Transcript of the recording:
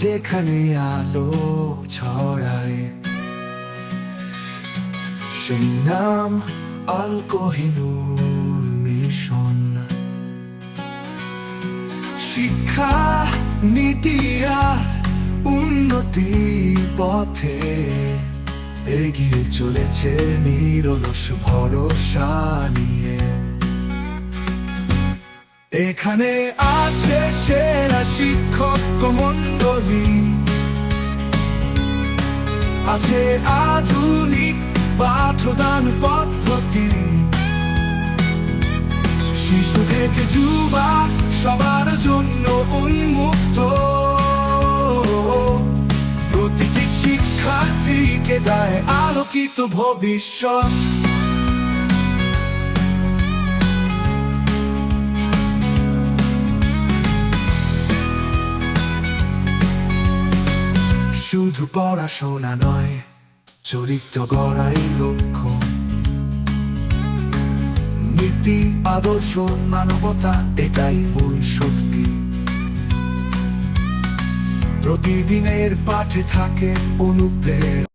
যেখানে আলো ছড়ায়, সেই নাম আল কোহিনুর মিশন। শিক্ষা নীতিয়া উন্নতি পথে এগিয়ে চলেছে নিরলস ভরসা নিয়ে। এখানে আছে সেরা শিক্ষক মণ্ডলী, আছে আধুনিক পাঠদান পদ্ধতি। শিশু থেকে যুবা সবার জন্য উন্মুক্ত, প্রতিটি শিক্ষার্থীকে দেয় আলোকিত ভবিষ্যৎ। শুধু পড়াশোনা নয়, চরিত্র গড়াই লক্ষ্য। নীতি আদর্শ মানবতা এটাই মূল শক্তি। প্রতিদিনের পাঠে থাকে অনুপ্রেরণা।